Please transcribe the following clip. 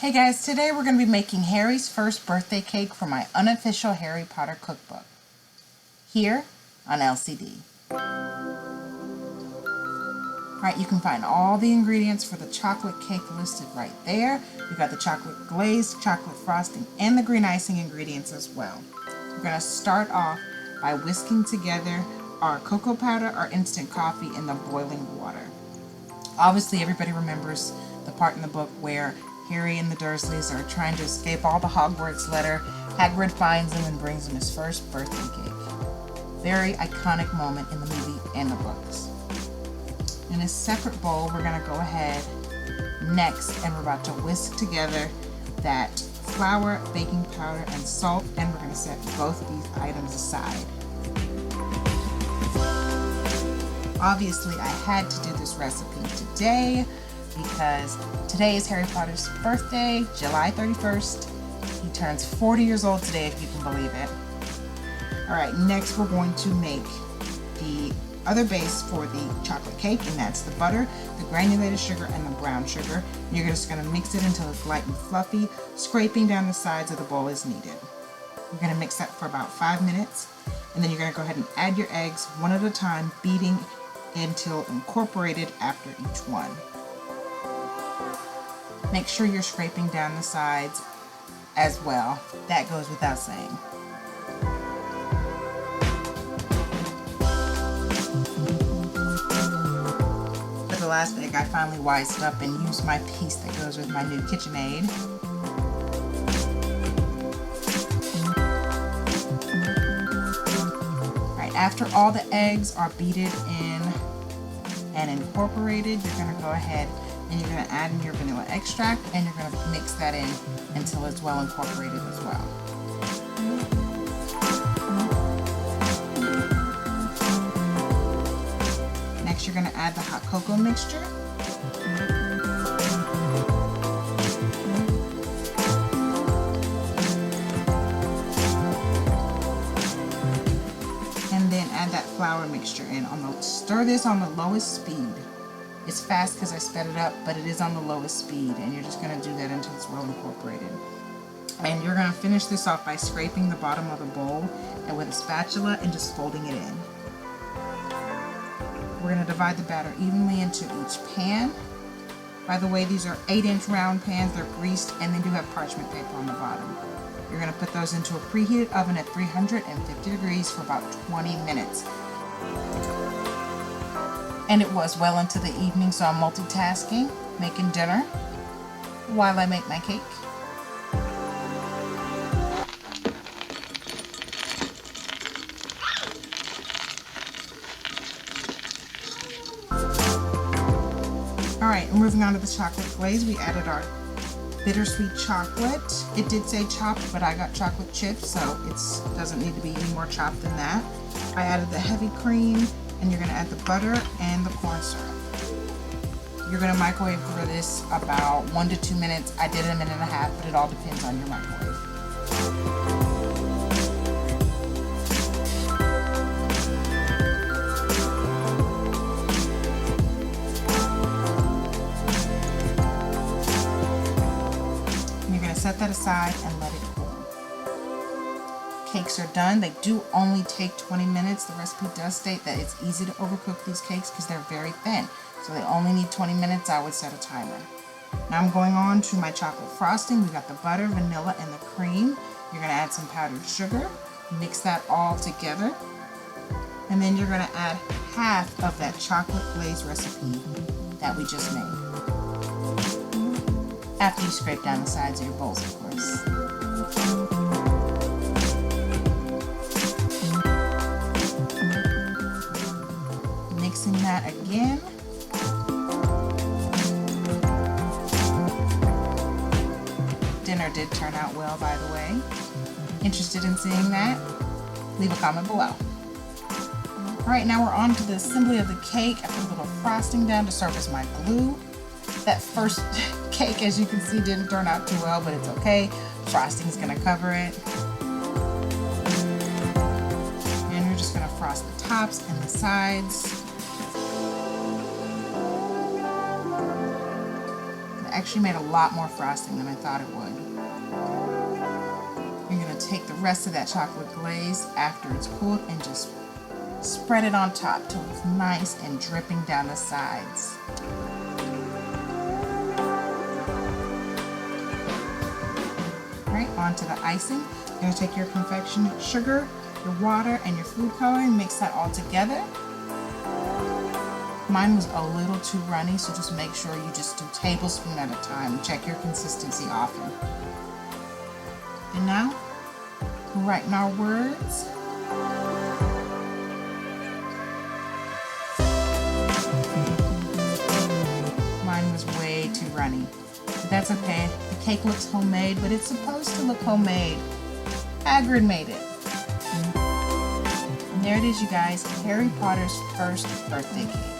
Hey guys, today we're going to be making Harry's first birthday cake for my Unofficial Harry Potter Cookbook, here on LCD. Alright, you can find all the ingredients for the chocolate cake listed right there. We've got the chocolate glaze, chocolate frosting, and the green icing ingredients as well. We're going to start off by whisking together our cocoa powder, our instant coffee, and the boiling water. Obviously, everybody remembers the part in the book where Harry and the Dursleys are trying to escape all the Hogwarts letter. Hagrid finds him and brings him his first birthday cake. Very iconic moment in the movie and the books. In a separate bowl, we're going to go ahead next and we're about to whisk together that flour, baking powder, and salt, and we're going to set both of these items aside. Obviously, I had to do this recipe today because today is Harry Potter's birthday, July 31st. He turns 40 years old today, if you can believe it. Alright, next we're going to make the other base for the chocolate cake, and that's the butter, the granulated sugar, and the brown sugar. And you're just going to mix it until it's light and fluffy. Scraping down the sides of the bowl is needed. You're going to mix that for about 5 minutes, and then you're going to go ahead and add your eggs one at a time, beating until incorporated after each one. Make sure you're scraping down the sides as well. That goes without saying. For the last egg, I finally wised up and used my piece that goes with my new KitchenAid. Alright, after all the eggs are beaten in and incorporated, you're going to go ahead and you're going to add in your vanilla extract, and you're going to mix that in until it's well incorporated as well. Next, you're going to add the hot cocoa mixture. And then add that flour mixture in. Stir this on the lowest speed. It's fast because I sped it up, but it is on the lowest speed, and you're just going to do that until it's well incorporated. And you're going to finish this off by scraping the bottom of the bowl and with a spatula and just folding it in. We're going to divide the batter evenly into each pan. By the way, these are 8-inch round pans. They're greased, and they do have parchment paper on the bottom. You're going to put those into a preheated oven at 350 degrees for about 20 minutes. And it was well into the evening, so I'm multitasking, making dinner while I make my cake. Alright, moving on to the chocolate glaze, we added our bittersweet chocolate. It did say chopped, but I got chocolate chips, so it doesn't need to be any more chopped than that. I added the heavy cream, and you're going to add the butter and the corn syrup. You're going to microwave for this about 1 to 2 minutes. I did it 1.5 minutes, but it all depends on your microwave. And you're going to set that aside and let it cool. Cakes are done. They do only take 20 minutes. The recipe does state that it's easy to overcook these cakes because they're very thin. So they only need 20 minutes. I would set a timer. Now I'm going on to my chocolate frosting. We got the butter, vanilla, and the cream. You're going to add some powdered sugar. Mix that all together. And then you're going to add half of that chocolate glaze recipe that we just made. After you scrape down the sides of your bowls, of course. Mixing that again. Dinner did turn out well, by the way. Interested in seeing that? Leave a comment below. Alright, now we're on to the assembly of the cake. I put a little frosting down to serve as my glue. That first cake, as you can see, didn't turn out too well, but it's okay. Frosting's going to cover it. And you're just going to frost the tops and the sides. actually made a lot more frosting than I thought it would. You're going to take the rest of that chocolate glaze after it's cooled and just spread it on top till it's nice and dripping down the sides. Alright, on to the icing. You're going to take your confectionate sugar, your water, and your food coloring, mix that all together. Mine was a little too runny, so just make sure you just do a tablespoon at a time. Check your consistency often. And now, we're writing our words. Mine was way too runny, but that's okay. The cake looks homemade, but it's supposed to look homemade. Hagrid made it. And there it is, you guys, Harry Potter's first birthday cake.